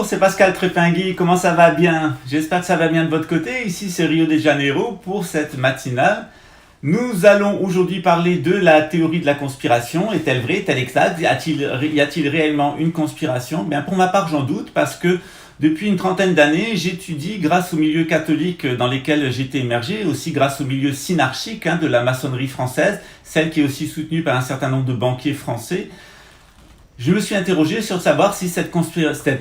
Bonjour, c'est Pascal Trépingui, comment ça va bien? J'espère que ça va bien de votre côté. Ici c'est Rio de Janeiro pour cette matinale. Nous allons aujourd'hui parler de la théorie de la conspiration. Est-elle vraie? Est-elle exacte? Y a-t-il réellement une conspiration? Bien, pour ma part, j'en doute parce que depuis une trentaine d'années, j'étudie grâce au milieu catholique dans lesquels j'étais émergé, aussi grâce au milieu synarchique de la maçonnerie française, celle qui est aussi soutenue par un certain nombre de banquiers français. Je me suis interrogé sur savoir si cette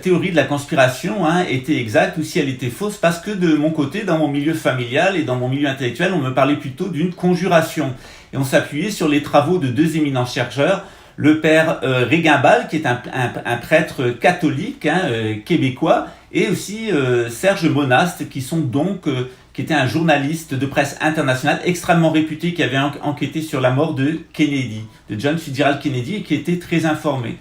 théorie de la conspiration était exacte ou si elle était fausse, parce que de mon côté, dans mon milieu familial et dans mon milieu intellectuel, on me parlait plutôt d'une conjuration. Et on s'appuyait sur les travaux de deux éminents chercheurs, le père Régimbal, qui est un prêtre catholique québécois, et aussi Serge Monast, qui était un journaliste de presse internationale extrêmement réputé, qui avait enquêté sur la mort de Kennedy, de John Fitzgerald Kennedy, et qui était très informé.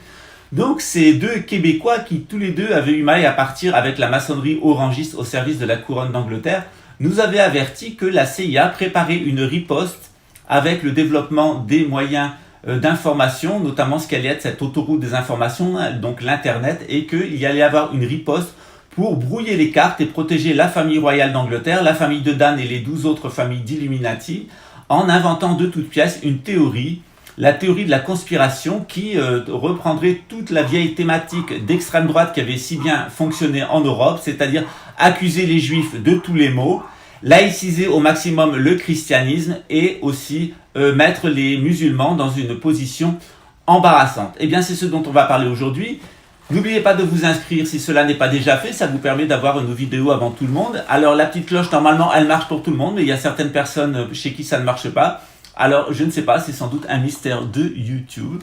Donc ces deux Québécois qui tous les deux avaient eu maille à partir avec la maçonnerie orangiste au service de la couronne d'Angleterre, nous avaient averti que la CIA préparait une riposte avec le développement des moyens d'information, notamment ce qu'allait être cette autoroute des informations, donc l'Internet, et qu'il y allait avoir une riposte pour brouiller les cartes et protéger la famille royale d'Angleterre, la famille de Dan et les 12 autres familles d'Illuminati, en inventant de toutes pièces une théorie, la théorie de la conspiration, qui reprendrait toute la vieille thématique d'extrême droite qui avait si bien fonctionné en Europe, c'est-à-dire accuser les juifs de tous les maux, laïciser au maximum le christianisme et aussi mettre les musulmans dans une position embarrassante. Eh bien, c'est ce dont on va parler aujourd'hui. N'oubliez pas de vous inscrire si cela n'est pas déjà fait, ça vous permet d'avoir nos vidéos avant tout le monde. Alors la petite cloche, normalement, elle marche pour tout le monde, mais il y a certaines personnes chez qui ça ne marche pas. Alors je ne sais pas, c'est sans doute un mystère de YouTube.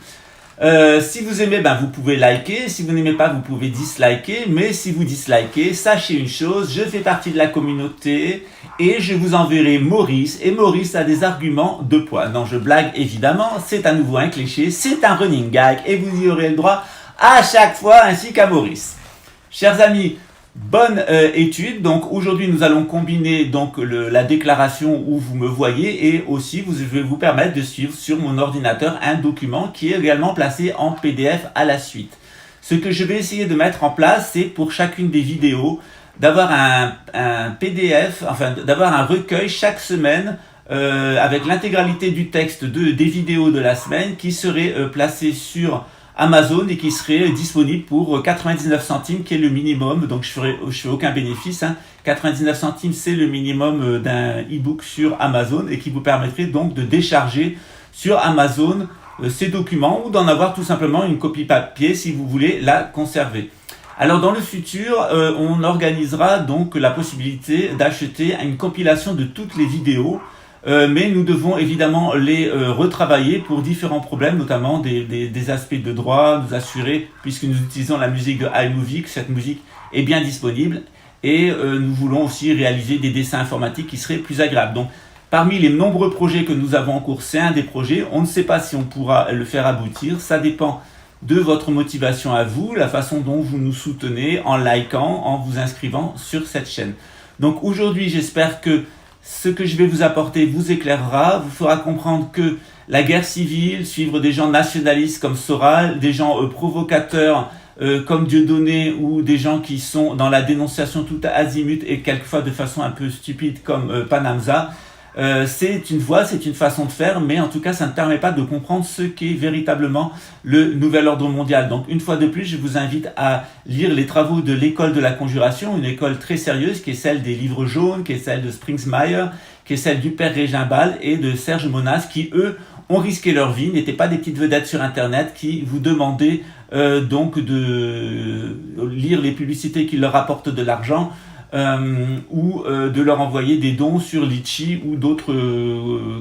Si vous aimez, vous pouvez liker. Si vous n'aimez pas, vous pouvez disliker. Mais si vous dislikez, sachez une chose, je fais partie de la communauté et je vous enverrai Maurice. Et Maurice a des arguments de poids. Non, je blague évidemment, c'est à nouveau un cliché, c'est un running gag et vous y aurez le droit à chaque fois, ainsi qu'à Maurice. Chers amis, bonne étude. Donc aujourd'hui, nous allons combiner la déclaration où vous me voyez et aussi je vais vous permettre de suivre sur mon ordinateur un document qui est également placé en PDF à la suite. Ce que je vais essayer de mettre en place, c'est pour chacune des vidéos d'avoir un PDF, d'avoir un recueil chaque semaine avec l'intégralité du texte des vidéos de la semaine qui serait placé sur Amazon et qui serait disponible pour 99 centimes qui est le minimum, donc je fais aucun bénéfice, 99 centimes c'est le minimum d'un e-book sur Amazon et qui vous permettrait donc de décharger sur Amazon ces documents ou d'en avoir tout simplement une copie papier si vous voulez la conserver. Alors dans le futur, on organisera donc la possibilité d'acheter une compilation de toutes les vidéos. Mais nous devons évidemment les retravailler pour différents problèmes, notamment des aspects de droit, nous assurer, puisque nous utilisons la musique de iMovie, que cette musique est bien disponible, et nous voulons aussi réaliser des dessins informatiques qui seraient plus agréables. Donc, parmi les nombreux projets que nous avons en cours, c'est un des projets, on ne sait pas si on pourra le faire aboutir, ça dépend de votre motivation à vous, la façon dont vous nous soutenez, en likant, en vous inscrivant sur cette chaîne. Donc aujourd'hui, j'espère que ce que je vais vous apporter vous éclairera, vous fera comprendre que la guerre civile, suivre des gens nationalistes comme Soral, des gens provocateurs comme Dieudonné ou des gens qui sont dans la dénonciation tout azimut et quelquefois de façon un peu stupide comme Panamza, c'est une voie, c'est une façon de faire, mais en tout cas ça ne permet pas de comprendre ce qu'est véritablement le nouvel ordre mondial. Donc une fois de plus, je vous invite à lire les travaux de l'école de la conjuration, une école très sérieuse qui est celle des livres jaunes, qui est celle de Springsmeier, qui est celle du père Régimbal et de Serge Monast, qui eux ont risqué leur vie, n'étaient pas des petites vedettes sur internet qui vous demandaient donc de lire les publicités qui leur apportent de l'argent, ou de leur envoyer des dons sur Litchi ou d'autres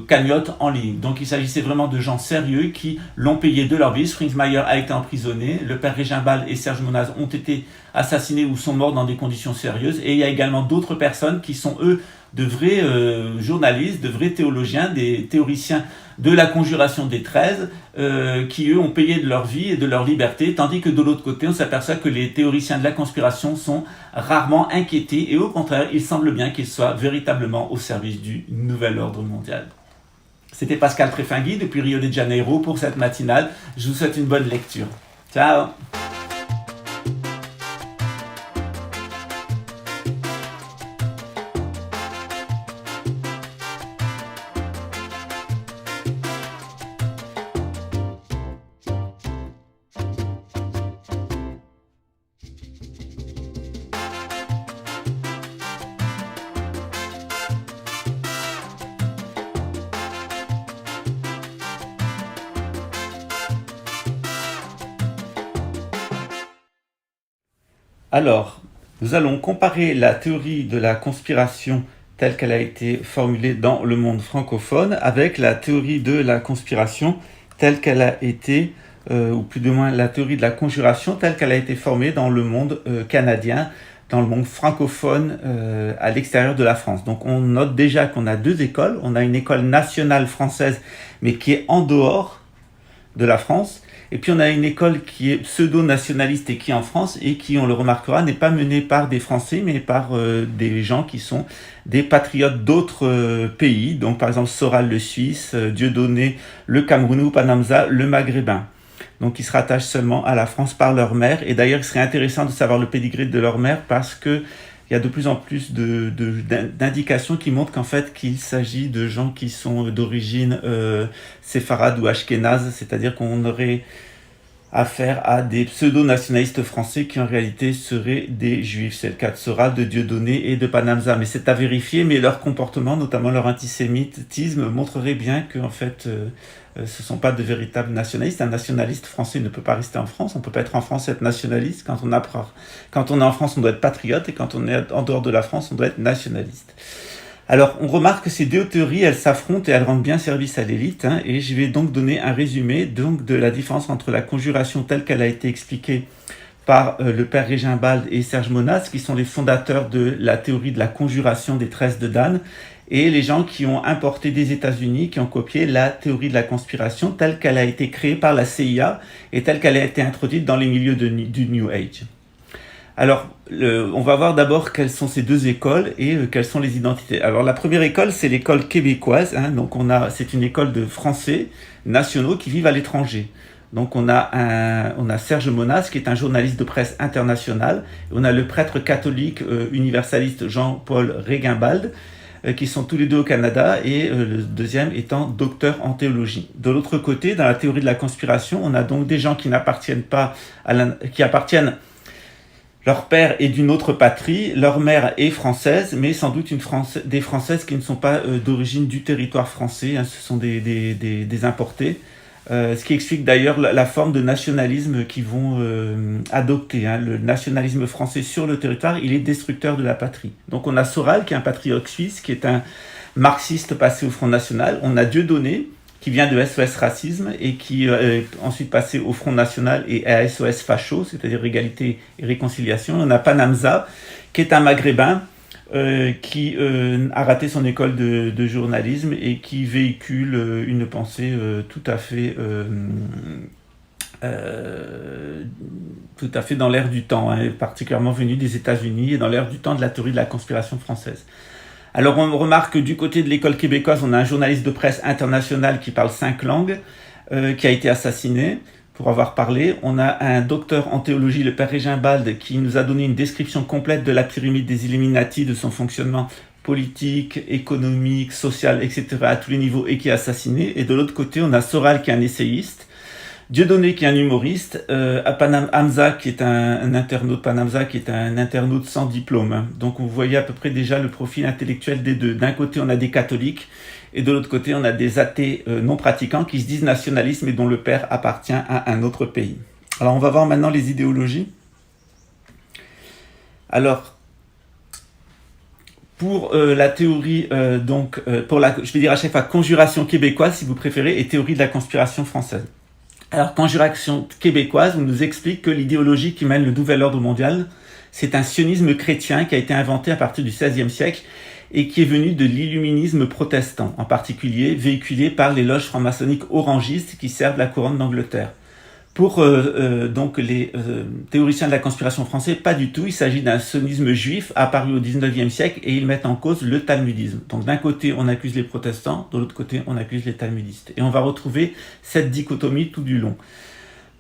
cagnottes en ligne. Donc il s'agissait vraiment de gens sérieux qui l'ont payé de leur vie. Springsmeier a été emprisonné, le père Régimbal et Serge Monast ont été assassinés ou sont morts dans des conditions sérieuses, et il y a également d'autres personnes qui sont eux de vrais journalistes, de vrais théologiens, des théoriciens de la conjuration des 13, qui eux ont payé de leur vie et de leur liberté, tandis que de l'autre côté on s'aperçoit que les théoriciens de la conspiration sont rarement inquiétés, et au contraire il semble bien qu'ils soient véritablement au service du nouvel ordre mondial. C'était Pascal Trépingui depuis Rio de Janeiro pour cette matinale. Je vous souhaite une bonne lecture. Ciao. Alors, nous allons comparer la théorie de la conspiration telle qu'elle a été formulée dans le monde francophone avec la théorie de la conspiration telle qu'elle a été, ou plus ou moins la théorie de la conjuration telle qu'elle a été formée dans le monde canadien, dans le monde francophone à l'extérieur de la France. Donc on note déjà qu'on a deux écoles. On a une école nationale française, mais qui est en dehors de la France. Et puis on a une école qui est pseudo-nationaliste et qui est en France et qui, on le remarquera, n'est pas menée par des Français, mais par des gens qui sont des patriotes d'autres pays. Donc par exemple Soral le Suisse, Dieudonné le Camerounais ou Panamza le Maghrébin. Donc ils se rattachent seulement à la France par leur mère. Et d'ailleurs, il serait intéressant de savoir le pédigré de leur mère parce que il y a de plus en plus d'indications qui montrent qu'en fait qu'il s'agit de gens qui sont d'origine séfarade ou ashkénaze, c'est-à-dire qu'on aurait affaire à des pseudo-nationalistes français qui en réalité seraient des juifs. C'est le cas de Soral, de Dieudonné et de Panamza. Mais c'est à vérifier, mais leur comportement, notamment leur antisémitisme, montrerait bien qu'en fait ce ne sont pas de véritables nationalistes. Un nationaliste français ne peut pas rester en France. On ne peut pas être en France et être nationaliste. Quand on est en France, on doit être patriote. Et quand on est en dehors de la France, on doit être nationaliste. Alors, on remarque que ces deux théories, elles s'affrontent et elles rendent bien service à l'élite. Et je vais donc donner un résumé de la différence entre la conjuration telle qu'elle a été expliquée par le père Régimbald et Serge Monas, qui sont les fondateurs de la théorie de la conjuration des tresses de Dan, et les gens qui ont importé des États-Unis, qui ont copié la théorie de la conspiration telle qu'elle a été créée par la CIA et telle qu'elle a été introduite dans les milieux du New Age. Alors, on va voir d'abord quelles sont ces deux écoles et quelles sont les identités. Alors, la première école, c'est l'école québécoise. Donc, c'est une école de Français nationaux qui vivent à l'étranger. Donc, on a Serge Monas, qui est un journaliste de presse international. On a le prêtre catholique universaliste Jean-Paul Régimbald, qui sont tous les deux au Canada, et le deuxième étant docteur en théologie. De l'autre côté, dans la théorie de la conspiration, on a donc des gens qui n'appartiennent pas qui appartiennent. Leur père est d'une autre patrie, leur mère est française, mais sans doute des Françaises qui ne sont pas d'origine du territoire français, ce sont des importés. Ce qui explique d'ailleurs la forme de nationalisme qu'ils vont adopter. Le nationalisme français sur le territoire, il est destructeur de la patrie. Donc on a Soral, qui est un patriote suisse, qui est un marxiste passé au Front National. On a Dieudonné, qui vient de SOS Racisme et qui est ensuite passé au Front National et à SOS Facho, c'est-à-dire Égalité et Réconciliation. On a Panamza, qui est un Maghrébin, qui a raté son école de journalisme et qui véhicule une pensée tout à fait dans l'air du temps, particulièrement venue des États-Unis et dans l'air du temps de la théorie de la conspiration française. Alors on remarque que du côté de l'école québécoise, on a un journaliste de presse international qui parle 5 langues, qui a été assassiné pour avoir parlé. On a un docteur en théologie, le père Régimbald, qui nous a donné une description complète de la pyramide des Illuminati, de son fonctionnement politique, économique, social, etc. à tous les niveaux, et qui est assassiné. Et de l'autre côté, on a Soral, qui est un essayiste, Dieudonné, qui est un humoriste, Hamza, qui est un internaute, Panamza, qui est un internaute sans diplôme. Donc vous voyez à peu près déjà le profil intellectuel des deux. D'un côté, on a des catholiques, et de l'autre côté, on a des athées non pratiquants qui se disent nationalistes, mais dont le père appartient à un autre pays. Alors on va voir maintenant les idéologies. Alors, pour la théorie, je vais dire à chaque fois conjuration québécoise, si vous préférez, et théorie de la conspiration française. Alors, conjuration québécoise, on nous explique que l'idéologie qui mène le nouvel ordre mondial, c'est un sionisme chrétien qui a été inventé à partir du XVIe siècle et qui est venu de l'illuminisme protestant, en particulier véhiculé par les loges franc-maçonniques orangistes qui servent la couronne d'Angleterre. Pour donc les théoriciens de la conspiration française, pas du tout. Il s'agit d'un sionisme juif apparu au XIXe siècle et ils mettent en cause le talmudisme. Donc d'un côté, on accuse les protestants, de l'autre côté, on accuse les talmudistes. Et on va retrouver cette dichotomie tout du long.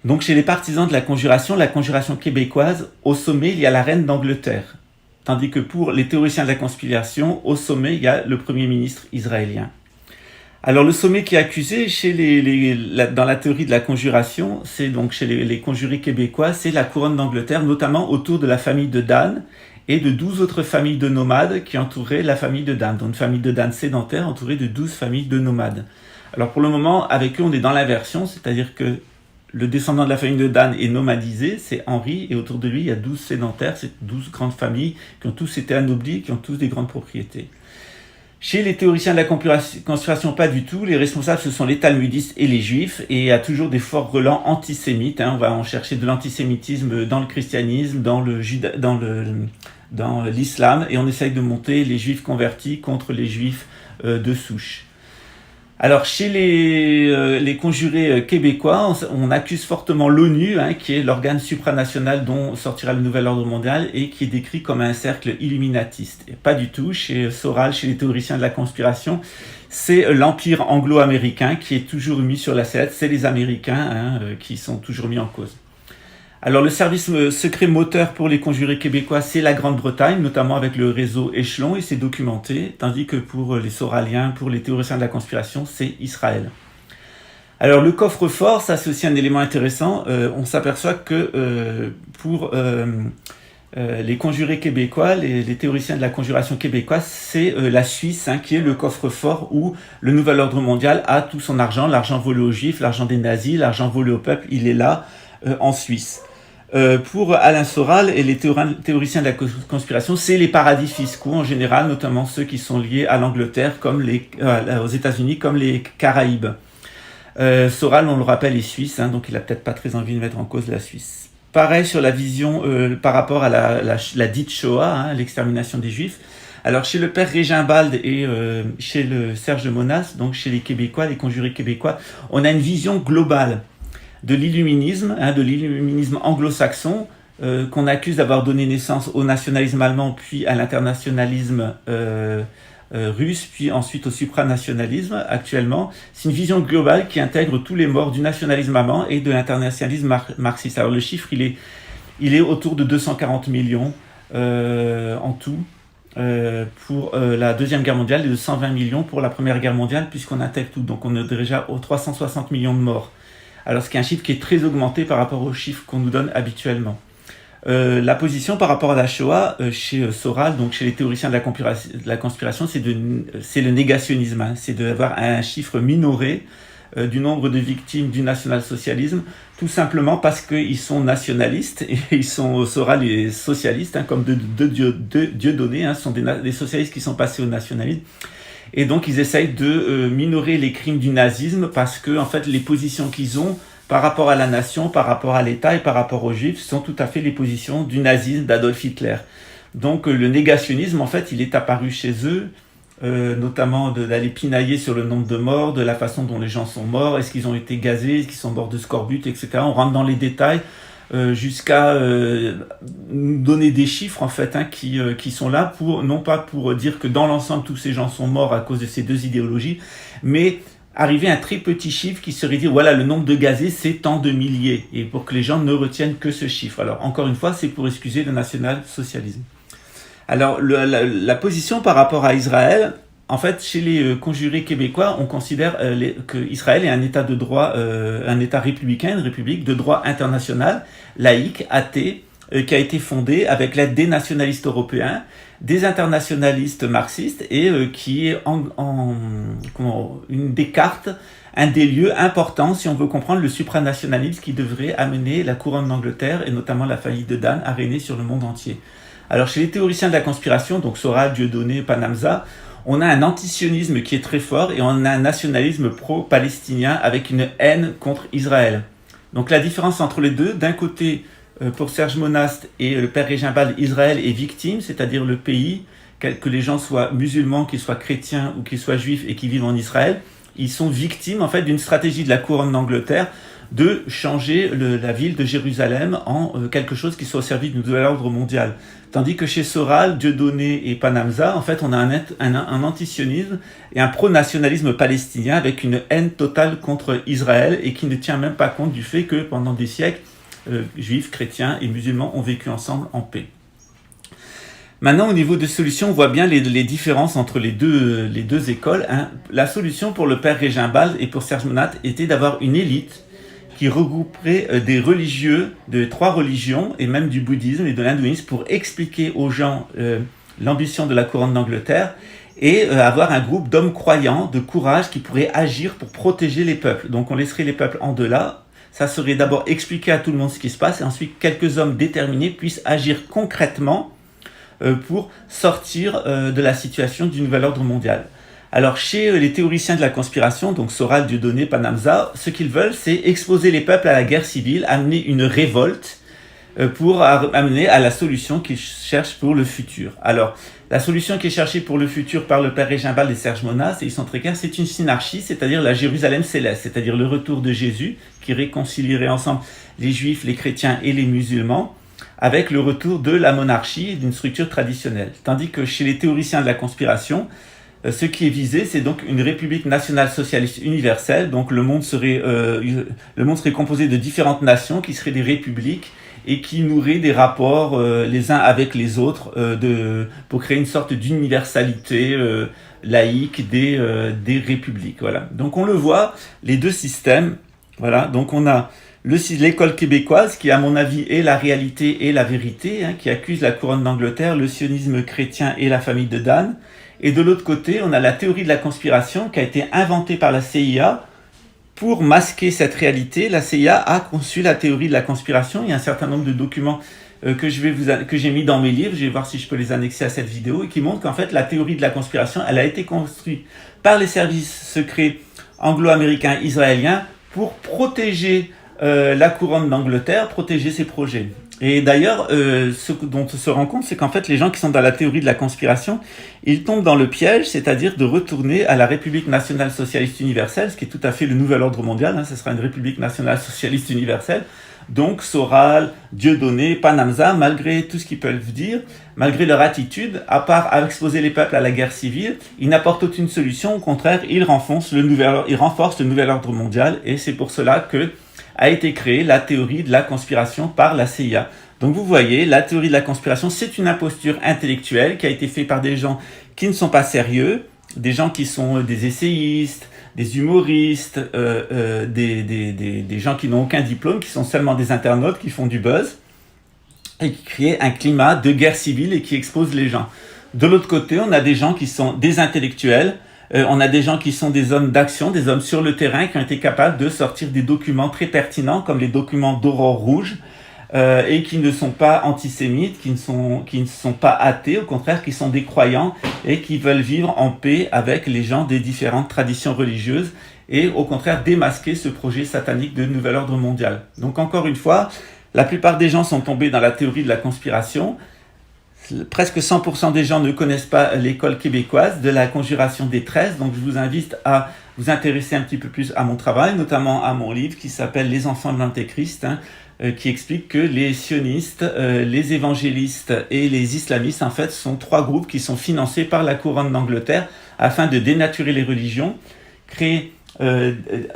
Donc chez les partisans de la conjuration québécoise, au sommet, il y a la reine d'Angleterre. Tandis que pour les théoriciens de la conspiration, au sommet, il y a le premier ministre israélien. Alors le sommet qui est accusé dans la théorie de la conjuration, c'est donc chez les conjurés québécois, c'est la couronne d'Angleterre, notamment autour de la famille de Dan et de 12 autres familles de nomades qui entouraient la famille de Dan. Donc une famille de Dan sédentaire entourée de 12 familles de nomades. Alors pour le moment, avec eux, on est dans l'inversion, c'est-à-dire que le descendant de la famille de Dan est nomadisé, c'est Henri, et autour de lui, il y a 12 sédentaires, c'est 12 grandes familles qui ont tous été anoblis, qui ont tous des grandes propriétés. Chez les théoriciens de la conspiration, pas du tout. Les responsables, ce sont les talmudistes et les juifs, et il y a toujours des forts relents antisémites. On va en chercher de l'antisémitisme dans le christianisme, dans l'islam, et on essaye de monter les juifs convertis contre les juifs de souche. Alors, chez les conjurés québécois, on accuse fortement l'ONU, qui est l'organe supranational dont sortira le nouvel ordre mondial et qui est décrit comme un cercle illuminatiste. Et pas du tout. Chez Soral, chez les théoriciens de la conspiration, c'est l'empire anglo-américain qui est toujours mis sur la sellette. C'est les Américains qui sont toujours mis en cause. Alors, le service secret moteur pour les conjurés québécois, c'est la Grande-Bretagne, notamment avec le réseau Échelon, et c'est documenté, tandis que pour les Soraliens, pour les théoriciens de la conspiration, c'est Israël. Alors, le coffre-fort, ça c'est aussi un élément intéressant. On s'aperçoit que pour les conjurés québécois, les théoriciens de la conjuration québécoise, c'est la Suisse qui est le coffre-fort où le nouvel ordre mondial a tout son argent, l'argent volé aux Juifs, l'argent des nazis, l'argent volé au peuple, il est là en Suisse. Pour Alain Soral et les théoriciens de la conspiration, c'est les paradis fiscaux en général, notamment ceux qui sont liés à l'Angleterre, comme aux États-Unis, comme les Caraïbes. Soral, on le rappelle, est suisse, donc il a peut-être pas très envie de mettre en cause la Suisse. Pareil sur la vision par rapport à la dite Shoah, l'extermination des Juifs. Alors chez le père Régimbald et chez le Serge de Monas, donc chez les Québécois, les conjurés québécois, on a une vision globale de l'illuminisme anglo-saxon, qu'on accuse d'avoir donné naissance au nationalisme allemand, puis à l'internationalisme russe, puis ensuite au supranationalisme actuellement. C'est une vision globale qui intègre tous les morts du nationalisme allemand et de l'internationalisme marxiste. Alors le chiffre, il est autour de 240 millions en tout pour la Deuxième Guerre mondiale et de 120 millions pour la Première Guerre mondiale, puisqu'on intègre tout. Donc on est déjà aux 360 millions de morts. Alors, ce qui est un chiffre qui est très augmenté par rapport aux chiffres qu'on nous donne habituellement. La position par rapport à la Shoah, chez Soral, donc chez les théoriciens de la conspiration, c'est le négationnisme. C'est d'avoir un chiffre minoré du nombre de victimes du national-socialisme, tout simplement parce qu'ils sont nationalistes, et Soral est socialiste, comme Dieudonné, sont des socialistes qui sont passés au nationalisme. Et donc, ils essayent de minorer les crimes du nazisme parce que, en fait, les positions qu'ils ont par rapport à la nation, par rapport à l'État et par rapport aux Juifs sont tout à fait les positions du nazisme d'Adolf Hitler. Donc, le négationnisme, en fait, il est apparu chez eux, notamment d'aller pinailler sur le nombre de morts, de la façon dont les gens sont morts, est-ce qu'ils ont été gazés, est-ce qu'ils sont morts de scorbut, etc. On rentre dans les détails jusqu'à nous donner des chiffres en fait qui sont là pour non pas pour dire que dans l'ensemble tous ces gens sont morts à cause de ces deux idéologies, mais arriver à un très petit chiffre qui serait dire voilà le nombre de gazés c'est tant de milliers, et pour que les gens ne retiennent que ce chiffre. Alors encore une fois c'est pour excuser le national-socialisme. Alors la position par rapport à Israël, en fait, chez les conjurés québécois, on considère qu'Israël est un État de droit, un État républicain, une république de droit international, laïque, athée, qui a été fondé avec l'aide des nationalistes européens, des internationalistes marxistes, et qui est une des cartes, un des lieux importants si on veut comprendre le supranationalisme qui devrait amener la couronne d'Angleterre, et notamment la famille de Dan, à régner sur le monde entier. Alors chez les théoriciens de la conspiration, donc Soral, Dieudonné, Panamza, on a un antisionisme qui est très fort et on a un nationalisme pro-palestinien avec une haine contre Israël. Donc la différence entre les deux, d'un côté, pour Serge Monast et le père Régimbald, Israël est victime, c'est-à-dire le pays, que les gens soient musulmans, qu'ils soient chrétiens ou qu'ils soient juifs et qu'ils vivent en Israël, ils sont victimes en fait d'une stratégie de la couronne d'Angleterre de changer la ville de Jérusalem en quelque chose qui soit au service du nouvel ordre mondial. Tandis que chez Soral, Dieudonné et Panamza, en fait, on a un antisionisme et un pro-nationalisme palestinien avec une haine totale contre Israël et qui ne tient même pas compte du fait que pendant des siècles, juifs, chrétiens et musulmans ont vécu ensemble en paix. Maintenant, au niveau des solutions, on voit bien les différences entre les deux écoles. La solution pour le père Régimbald et pour Serge Monat était d'avoir une élite qui regrouperait des religieux de 3 religions et même du bouddhisme et de l'hindouisme pour expliquer aux gens l'ambition de la couronne d'Angleterre et avoir un groupe d'hommes croyants, de courage qui pourraient agir pour protéger les peuples. Donc on laisserait les peuples en delà, ça serait d'abord expliquer à tout le monde ce qui se passe et ensuite quelques hommes déterminés puissent agir concrètement pour sortir de la situation du nouvel ordre mondial. Alors chez les théoriciens de la conspiration, donc Soral, Dieudonné, Panamza, ce qu'ils veulent c'est exposer les peuples à la guerre civile, amener une révolte pour amener à la solution qu'ils cherchent pour le futur. Alors, la solution qui est cherchée pour le futur par le père Régimbald et Serge Monas, et ils sont très clairs, c'est une synarchie, c'est-à-dire la Jérusalem céleste, c'est-à-dire le retour de Jésus, qui réconcilierait ensemble les juifs, les chrétiens et les musulmans, avec le retour de la monarchie et d'une structure traditionnelle. Tandis que chez les théoriciens de la conspiration, ce qui est visé, c'est donc une république nationale socialiste universelle, donc le monde serait composé de différentes nations qui seraient des républiques, et qui nourrit des rapports les uns avec les autres pour créer une sorte d'universalité laïque des républiques. Voilà. Donc on le voit, les deux systèmes. Voilà. Donc on a l'école québécoise qui, à mon avis, est la réalité et la vérité, qui accuse la couronne d'Angleterre, le sionisme chrétien et la famille de Dan. Et de l'autre côté, on a la théorie de la conspiration qui a été inventée par la CIA. Pour masquer cette réalité, la CIA a conçu la théorie de la conspiration. Il y a un certain nombre de documents que j'ai mis dans mes livres, je vais voir si je peux les annexer à cette vidéo, et qui montrent qu'en fait la théorie de la conspiration, elle a été construite par les services secrets anglo-américains israéliens pour protéger la couronne d'Angleterre, protéger ses projets. Et d'ailleurs, ce dont on se rend compte, c'est qu'en fait, les gens qui sont dans la théorie de la conspiration, ils tombent dans le piège, c'est-à-dire de retourner à la République nationale socialiste universelle, ce qui est tout à fait le nouvel ordre mondial, ce sera une République nationale socialiste universelle. Donc, Soral, Dieudonné, Panamza, malgré tout ce qu'ils peuvent dire, malgré leur attitude, à part à exposer les peuples à la guerre civile, ils n'apportent aucune solution, au contraire, ils renforcent le nouvel ordre mondial, et c'est pour cela que a été créée la théorie de la conspiration par la CIA. Donc vous voyez, la théorie de la conspiration, c'est une imposture intellectuelle qui a été faite par des gens qui ne sont pas sérieux, des gens qui sont des essayistes, des humoristes, des gens qui n'ont aucun diplôme, qui sont seulement des internautes, qui font du buzz, et qui créent un climat de guerre civile et qui exposent les gens. De l'autre côté, on a des gens qui sont des intellectuels, on a des gens qui sont des hommes d'action, des hommes sur le terrain qui ont été capables de sortir des documents très pertinents comme les documents d'Aurore Rouge et qui ne sont pas antisémites, qui ne sont pas athées, au contraire qui sont des croyants et qui veulent vivre en paix avec les gens des différentes traditions religieuses et au contraire démasquer ce projet satanique de nouvel ordre mondial. Donc encore une fois, la plupart des gens sont tombés dans la théorie de la conspiration. Presque 100% des gens ne connaissent pas l'école québécoise de la conjuration des 13, donc je vous invite à vous intéresser un petit peu plus à mon travail, notamment à mon livre qui s'appelle Les enfants de l'Antéchrist, qui explique que les sionistes, les évangélistes et les islamistes, en fait, sont trois groupes qui sont financés par la couronne d'Angleterre afin de dénaturer les religions,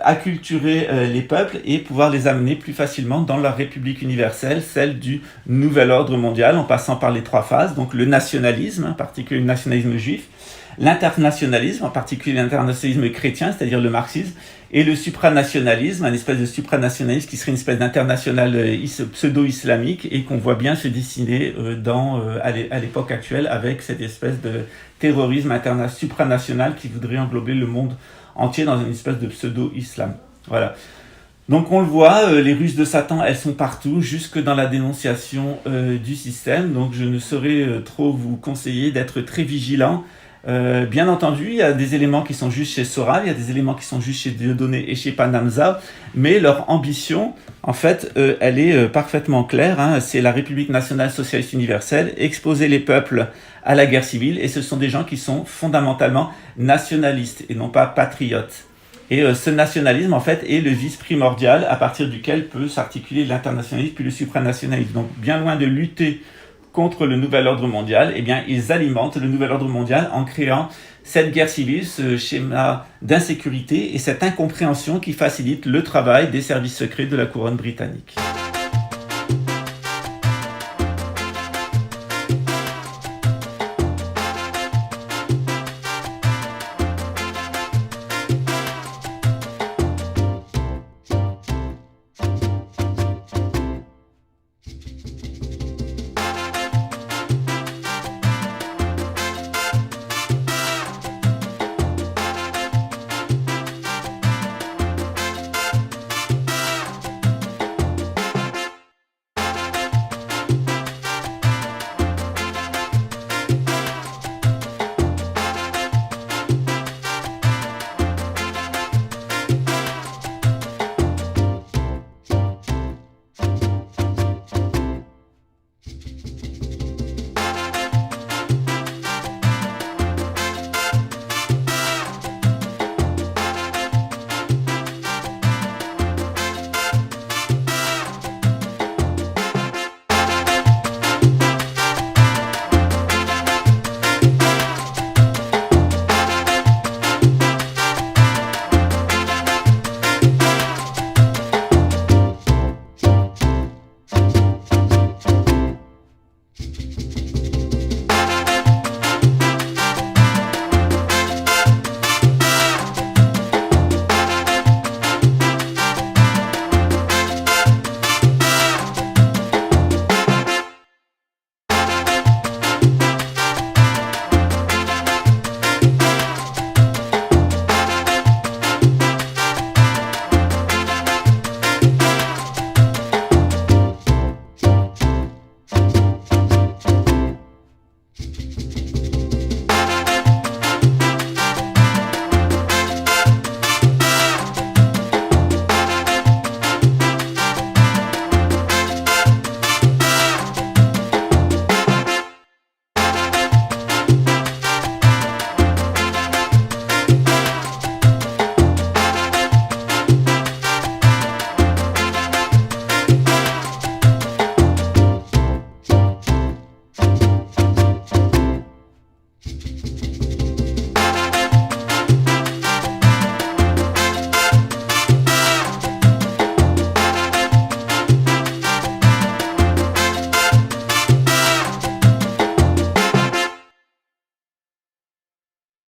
acculturer les peuples et pouvoir les amener plus facilement dans leur république universelle, celle du nouvel ordre mondial, en passant par les trois phases, donc le nationalisme, en particulier le nationalisme juif, l'internationalisme, en particulier l'internationalisme chrétien, c'est-à-dire le marxisme, et le supranationalisme, un espèce de supranationalisme qui serait une espèce d'international pseudo-islamique et qu'on voit bien se dessiner à l'époque actuelle avec cette espèce de terrorisme supranational qui voudrait englober le monde entier dans une espèce de pseudo-islam. Voilà. Donc on le voit, les ruses de Satan, elles sont partout, jusque dans la dénonciation du système. Donc je ne saurais trop vous conseiller d'être très vigilant. Bien entendu, il y a des éléments qui sont juste chez Soral, il y a des éléments qui sont juste chez Dieudonné et chez Panamza, mais leur ambition, en fait, elle est parfaitement claire. C'est la République nationale socialiste universelle, exposer les peuples à la guerre civile, et ce sont des gens qui sont fondamentalement nationalistes et non pas patriotes. Et ce nationalisme, en fait, est le vice primordial à partir duquel peut s'articuler l'internationalisme puis le supranationalisme. Donc, bien loin de lutter contre le nouvel ordre mondial, eh bien, ils alimentent le nouvel ordre mondial en créant cette guerre civile, ce schéma d'insécurité et cette incompréhension qui facilite le travail des services secrets de la couronne britannique.